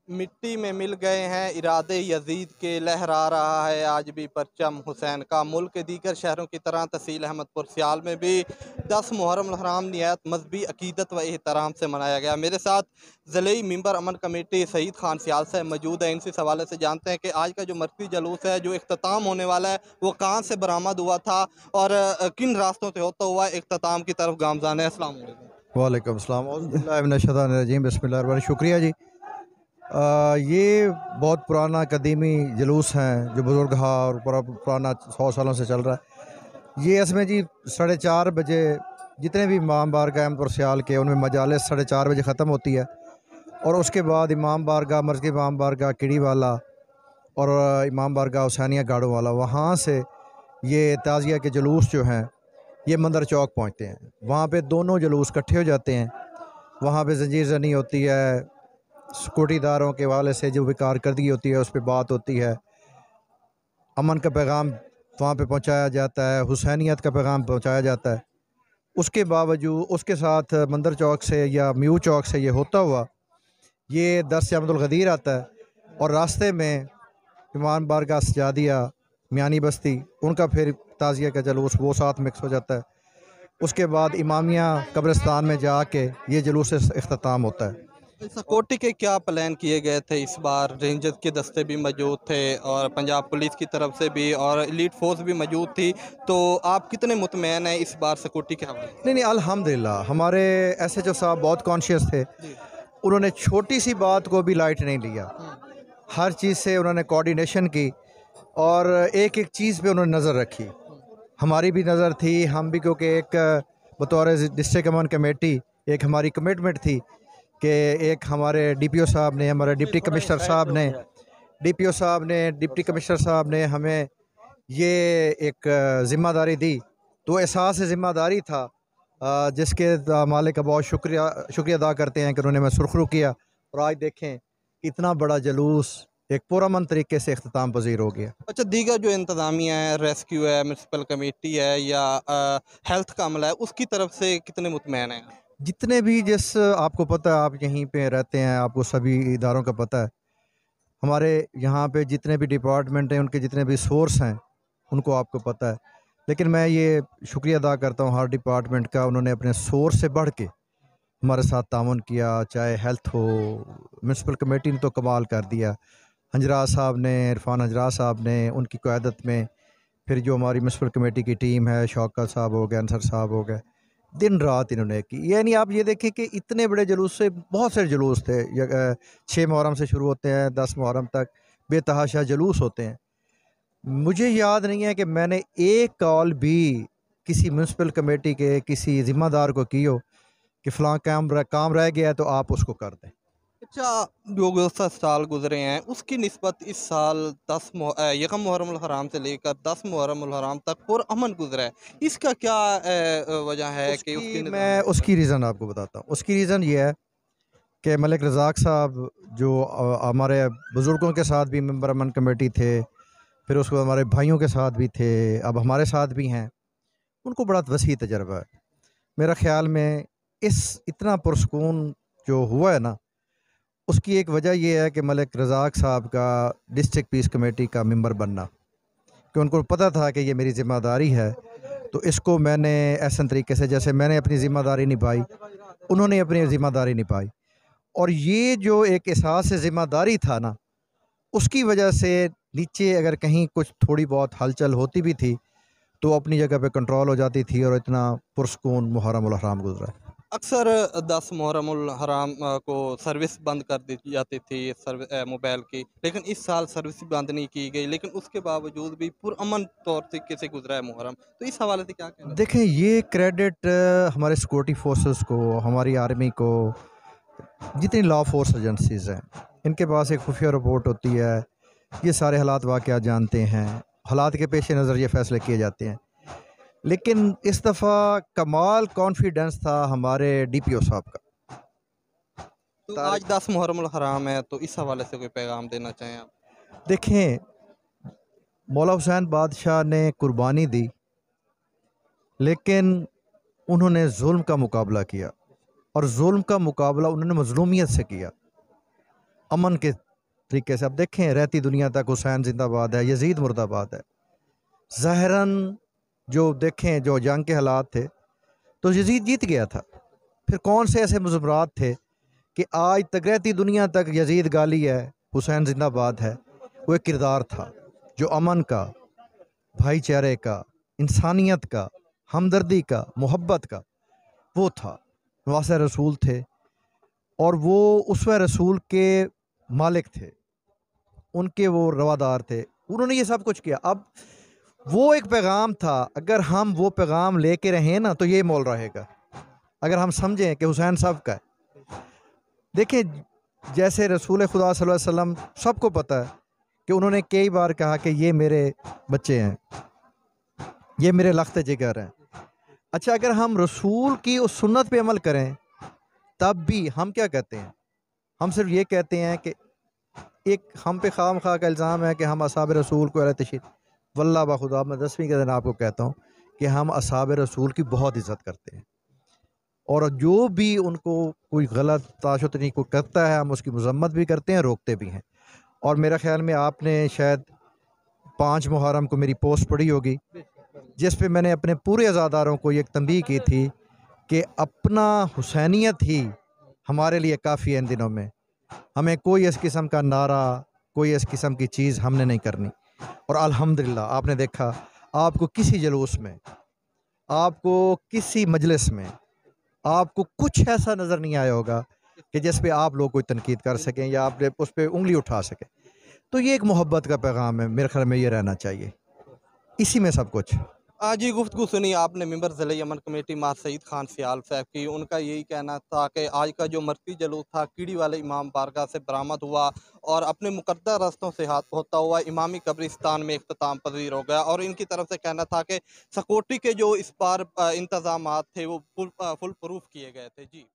मिट्टी में मिल गए हैं इरादे यजीद के, लहरा रहा है आज भी परचम हुसैन का। मुल्क के दीगर शहरों की तरह तहसील अहमदपुर सियाल में भी 10 मुहर्रम हराम निहायत मजहबी अकीदत व एहतराम से मनाया गया। मेरे साथ ज़िले मेंबर अमन कमेटी सईद खान सियाल से मौजूद है। इनसे सवाले से जानते हैं कि आज का जो मरकज़ी जलूस है जो इख्तिताम होने वाला है वो कहाँ से बरामद हुआ था और किन रास्तों से होता हुआ इख्तिताम की तरफ गामज़ान है। अस्सलाम वालेकुम। वालेकुम अस्सलाम औज़ुबिल्लाहि शुक्रिया जी। ये बहुत पुराना कदीमी जुलूस हैं जो बुज़ुर्ग और पुराना 100 सालों से चल रहा है। ये इसमें जी 4:30 बजे जितने भी इमाम बारगाह अहमदपुर सियाल के उनमें मजालिस 4:30 बजे ख़त्म होती है और उसके बाद इमाम बारगाह मर्ज़ इमाम बारगाह किड़ी वाला और इमाम बारगाह हुसैनिया गाड़ों वाला वहाँ से ये ताज़िया के जुलूस जो हैं ये मंदिर चौक पहुँचते हैं। वहाँ पे दोनों जुलूस इकट्ठे हो जाते हैं। वहाँ पे ज़ंजीर ज़नी होती है, सिक्योरिटीदारों के हवाले से जो भी कारकर्दगी होती है उस पर बात होती है, अमन का पैगाम वहाँ पे पहुँचाया जाता है, हुसैनियत का पैगाम पहुँचाया जाता है। उसके बावजूद उसके साथ मंदिर चौक से या म्यू चौक से ये होता हुआ ये 10 से अहमदुल गदीर आता है और रास्ते में इमाम बारगाह सजादिया मियानी बस्ती उनका फिर ताज़िया का जुलूस वो साथ मिक्स हो जाता है। उसके बाद इमामिया कब्रिस्तान में जाके ये जुलूस इख्तिताम होता है। सिक्योरिटी के क्या प्लान किए गए थे इस बार? रेंजर्स के दस्ते भी मौजूद थे और पंजाब पुलिस की तरफ से भी और एलीट फोर्स भी मौजूद थी, तो आप कितने मुतमईन हैं इस बार सिक्योरिटी के हवाले से? नहीं अल्हम्दुलिल्लाह हमारे SHO साहब बहुत कॉन्शियस थे। जी। उन्होंने छोटी सी बात को भी लाइट नहीं लिया। हर चीज़ से उन्होंने कोऑर्डिनेशन की और एक एक चीज़ पे उन्होंने नज़र रखी। हमारी भी नज़र थी, हम भी क्योंकि एक बतौर डिस्ट्रिक्ट अमन कमेटी एक हमारी कमिटमेंट थी कि एक हमारे DPO साहब ने, हमारे डिप्टी कमिश्नर साहब ने, DPO साहब ने, डिप्टी कमिश्नर साहब ने हमें ये एक ज़िम्मेदारी दी। तो एहसास ज़िम्मेदारी था जिसके मालिक का बहुत शुक्रिया अदा करते हैं कि उन्होंने हमें सुरखरू किया और आज देखें इतना बड़ा जुलूस एक पुरअमन तरीके से इख्तिताम पजीर हो गया। अच्छा, दीगर जो इंतज़ामिया है, रेस्क्यू है, म्यूनसिपल कमेटी है या हेल्थ का अमला है, उसकी तरफ से कितने मुतमईन हैं? जितने भी जिस आपको पता है, आप यहीं पे रहते हैं, आपको सभी इदारों का पता है। हमारे यहाँ पे जितने भी डिपार्टमेंट हैं उनके जितने भी सोर्स हैं उनको आपको पता है। लेकिन मैं ये शुक्रिया अदा करता हूँ हर डिपार्टमेंट का, उन्होंने अपने सोर्स से बढ़ के हमारे साथ ताउन किया। चाहे हेल्थ हो, म्यूनसिपल कमेटी ने तो कमाल कर दिया। हंजरा साहब ने, इरफान हंजरा साहब ने, उनकी क़यादत में फिर जो हमारी म्यूनसिपल कमेटी की टीम है, शौकत साहब हो गए, अंसर साहब हो गए, दिन रात इन्होंने की। यानी आप ये देखें कि इतने बड़े जुलूस से बहुत से जुलूस थे। 6 मुहर्रम से शुरू होते हैं, 10 मुहर्रम तक बेतहाशा जुलूस होते हैं। मुझे याद नहीं है कि मैंने एक कॉल भी किसी म्यूनसिपल कमेटी के किसी ज़िम्मेदार को की हो कि फ़लाँ काम रह गया है तो आप उसको कर दें। अच्छा, जो गुज़श्ता साल गुज़रे हैं उसकी निस्बत इस साल यकम मुहर्रम हराम से लेकर 10 मुहर्रम हराम तक पुरअमन गुज़रा है। इसका क्या वजह है कि उसकी मैं उसकी रीज़न आपको बताता हूँ। उसकी रीज़न ये है कि मलिक रज़ाक साहब जो हमारे बुज़ुर्गों के साथ भी मेंबर अमन कमेटी थे, फिर उसके बाद हमारे भाइयों के साथ भी थे, अब हमारे साथ भी हैं, उनको बड़ा वसी तजर्बा है। मेरा ख़्याल में इस इतना पुरसकून जो हुआ है ना, उसकी एक वजह ये है कि मलिक रज़ाक साहब का डिस्ट्रिक्ट पीस कमेटी का मेंबर बनना, कि उनको पता था कि ये मेरी ज़िम्मेदारी है। तो इसको मैंने ऐसे तरीके से, जैसे मैंने अपनी ज़िम्मेदारी निभाई, उन्होंने अपनी ज़िम्मेदारी निभाई। और ये जो एक एहसास ज़िम्मेदारी था ना, उसकी वजह से नीचे अगर कहीं कुछ थोड़ी बहुत हलचल होती भी थी तो अपनी जगह पे कंट्रोल हो जाती थी और इतना पुरसकून मुहर्रम उल हराम गुजरा। अक्सर 10 मुहर्रम उल हराम को सर्विस बंद कर दी जाती थी मोबाइल की, लेकिन इस साल सर्विस बंद नहीं की गई, लेकिन उसके बावजूद भी पुरअमन तौर तरीके से गुजरा है मुहर्रम। तो इस हवाले से क्या कहना देखें, ये क्रेडिट हमारे सिक्योरिटी फोर्सेस को, हमारी आर्मी को, जितनी लॉ फोर्स एजेंसीज़ हैं, इनके पास एक खुफिया रिपोर्ट होती है। ये सारे हालात वाक़यात जानते हैं, हालात के पेश नज़र ये फ़ैसले किए जाते हैं। लेकिन इस दफ़ा कमाल कॉन्फिडेंस था हमारे DPO साहब का। तो आज 10 मुहर्रम उल हराम है, तो इस हवाले से कोई पैगाम देना चाहें आप? देखें, मौला हुसैन बादशाह ने कुर्बानी दी, लेकिन उन्होंने जुल्म का मुकाबला किया और जुल्म का मुकाबला उन्होंने मज़लूमियत से किया। अमन के तरीके से। अब देखें, रहती दुनिया तक हुसैन जिंदाबाद है, यजीद मुर्दाबाद है। ज़ाहिरन जो देखें जो जंग के हालात थे तो यजीद जीत गया था। फिर कौन से ऐसे मुज़मरात थे कि आज तक रहती दुनिया तक यजीद गाली है, हुसैन जिंदाबाद है। वो एक किरदार था जो अमन का, भाईचारे का, इंसानियत का, हमदर्दी का, मोहब्बत का वो था। नवासे रसूल थे और वो उसवे रसूल के मालिक थे, उनके वो रवादार थे। उन्होंने ये सब कुछ किया। अब वो एक पैगाम था, अगर हम वो पैगाम लेके रहें ना तो ये मोल रहेगा। अगर हम समझें कि हुसैन साहब का है। देखिए, जैसे रसूल खुदा सल्लल्लाहु अलैहि वसल्लम सबको पता है कि उन्होंने कई बार कहा कि ये मेरे बच्चे हैं, ये मेरे लख्त जिगर हैं। अच्छा, अगर हम रसूल की उस सुन्नत पे अमल करें तब भी हम क्या कहते हैं? हम सिर्फ ये कहते हैं कि एक हम पे खाम खा का इल्ज़ाम है कि हम असहाब रसूल को तशरीफ़, वल्लाह बखुदा मैं 10वीं के दिन आपको कहता हूँ कि हम असहाब रसूल की बहुत इज़्ज़त करते हैं, और जो भी उनको कोई गलत ताशुतनी को करता है हम उसकी मजम्मत भी करते हैं, रोकते भी हैं। और मेरा ख्याल में आपने शायद 5 मुहर्रम को मेरी पोस्ट पढ़ी होगी, जिस पे मैंने अपने पूरे अज़ादारों को एक तंबीह की थी कि अपना हुसैनियत ही हमारे लिए काफ़ी है। इन दिनों में हमें कोई इस किस्म का नारा, कोई इस किस्म की चीज़ हमने नहीं करनी। और अल्हम्दुलिल्लाह आपने देखा, आपको किसी जुलूस में, आपको किसी मजलिस में, आपको कुछ ऐसा नज़र नहीं आया होगा कि जिस पे आप लोग कोई तनकीद कर सकें या आप उस पर उंगली उठा सकें। तो ये एक मोहब्बत का पैगाम है, मेरे ख्याल में ये रहना चाहिए, इसी में सब कुछ। जी, गुफ्तगू सुनी आपने मेंबर ज़िले यमन कमेटी मार सईद खान सियाल साहब की। उनका यही कहना था कि आज का जो मरती जलूस था कीड़ी वाले इमाम बारगाह से बरामद हुआ और अपने मुक़द्दर रस्तों से हाथ होता हुआ इमामी कब्रिस्तान में इख्तिताम पज़ीर हो गया। और इनकी तरफ से कहना था कि सिक्योरिटी के जो इस बार इंतज़ामात थे वो फुल प्रूफ किए गए थे। जी।